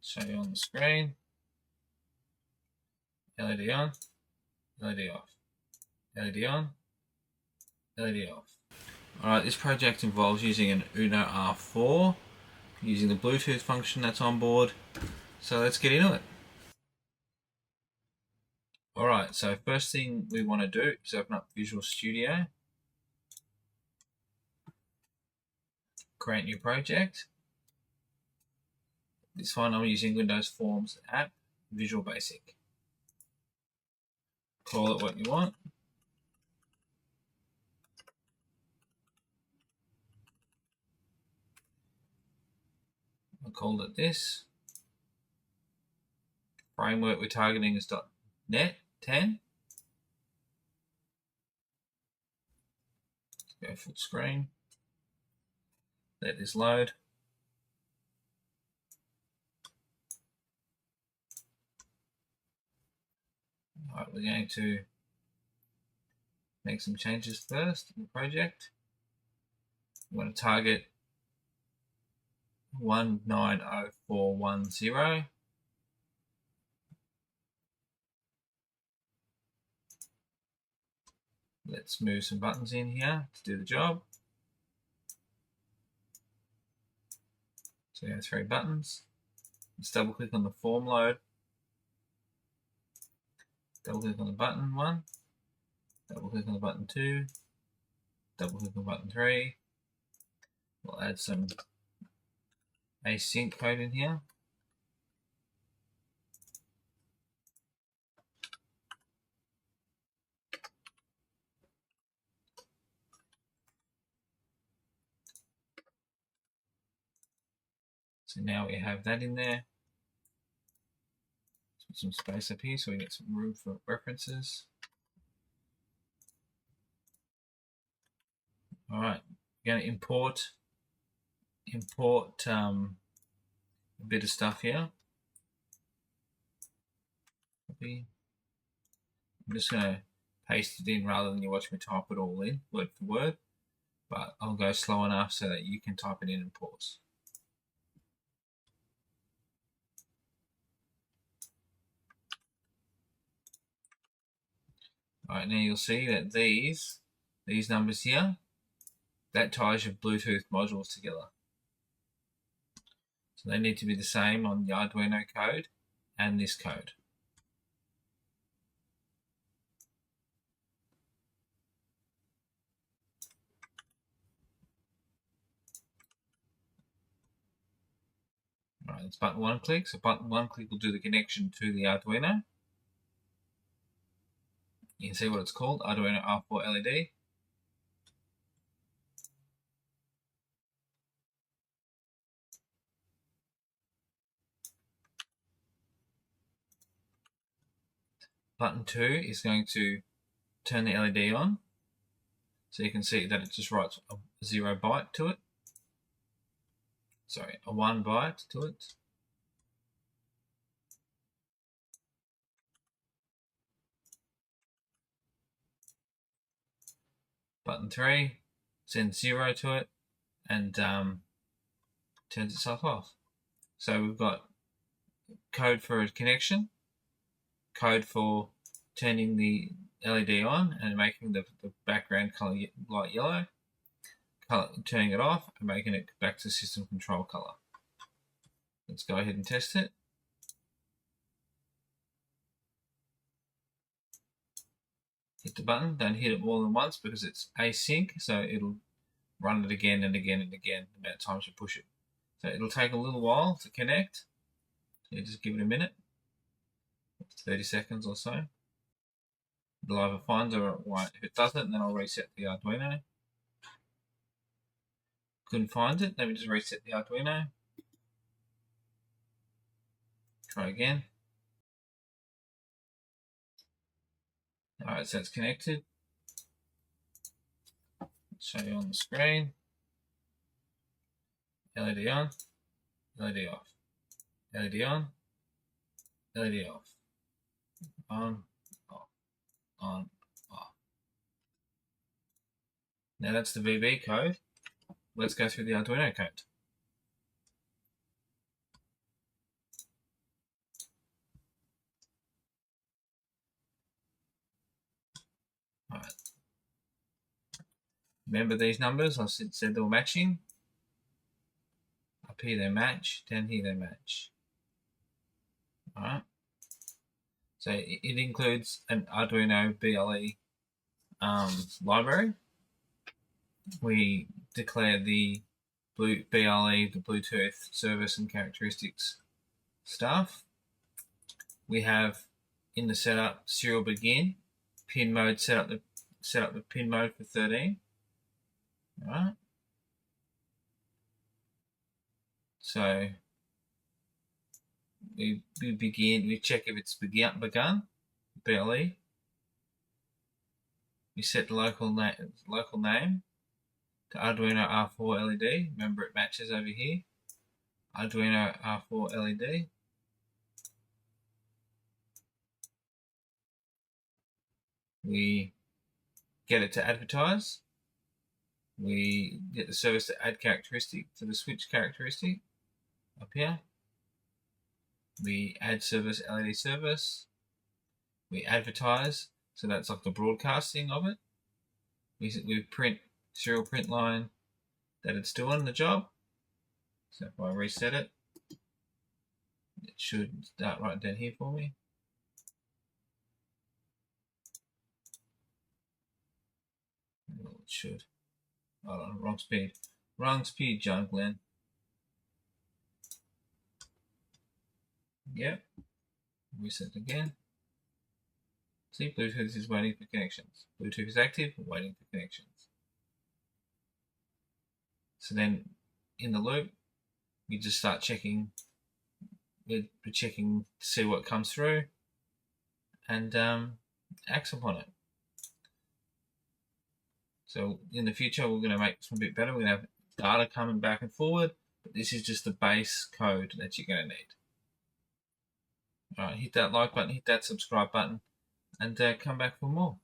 Show you on the screen. LED on, LED off, LED on, LED off. Alright, this project involves using an Arduino R4, using the Bluetooth function that's on board. So let's get into it. Alright, so first thing we want to do is open up Visual Studio, create new project. This one I'm using Windows Forms app, Visual Basic. Call it what you want. I called it this. Framework we're targeting is .NET 10. Go full screen. Let this load. Alright, we're going to make some changes first in the project. We want to target 190410. Let's move some buttons in here to do the job. So we have 3 buttons. Let's double click on the form load. Double click on the button 1. Double click on the button 2. Double click on button 3. We'll add some async code in here. So now we have that in there. Let's put some space up here so we get some room for references. Alright, we're going to import a bit of stuff here. I'm just going to paste it in rather than you watch me type it all in word for word, but I'll go slow enough so that you can type it in and pause. Alright, now you'll see that these numbers here, that ties your Bluetooth modules together. So they need to be the same on the Arduino code and this code. Alright, it's button 1 click. So button 1 click will do the connection to the Arduino. You can see what it's called, Arduino R4 LED. Button 2 is going to turn the LED on. So you can see that it just writes a 0 byte to it. Sorry, a 1 byte to it. Button 3 sends 0 to it and turns itself off. So we've got code for a connection, code for turning the LED on and making the background color light yellow, turning it off and making it back to system control color. Let's go ahead and test it. Hit the button, don't hit it more than once because it's async, so it'll run it again and again and again the amount of times you push it. So it'll take a little while to connect. You just give it a minute, 30 seconds or so. It'll either find it or it won't. If it doesn't, then I'll reset the Arduino. Couldn't find it, let me just reset the Arduino. Try again. Alright, so it's connected. Let's show you on the screen. LED on, LED off, LED on, LED off, on, off, on, off. Now that's the VB code. Let's go through the Arduino code. Remember these numbers? I said they were matching. Up here they match, down here they match. Alright. So it includes an Arduino BLE library. We declare the BLE, the Bluetooth service and characteristics stuff. We have in the setup serial begin, pin mode, set up the pin mode for 13. Alright. So we check if it's begun, BLE. We set the local name to Arduino R4 LED. Remember it matches over here. Arduino R4 LED. We get it to advertise. We get the service to add characteristic to the switch characteristic up here. We add service LED service. We advertise, so that's like the broadcasting of it. We print serial print line that it's doing the job. So if I reset it, it should start right down here for me. Well, it should. Oh, wrong speed. Wrong speed, John Glenn. Yep. Reset again. See, Bluetooth is waiting for connections. Bluetooth is active, waiting for connections. So then, in the loop, we just start checking. We're checking to see what comes through, and acts upon it. So in the future, we're going to make this a bit better. We're going to have data coming back and forward, but this is just the base code that you're going to need. All right, hit that like button, hit that subscribe button, and come back for more.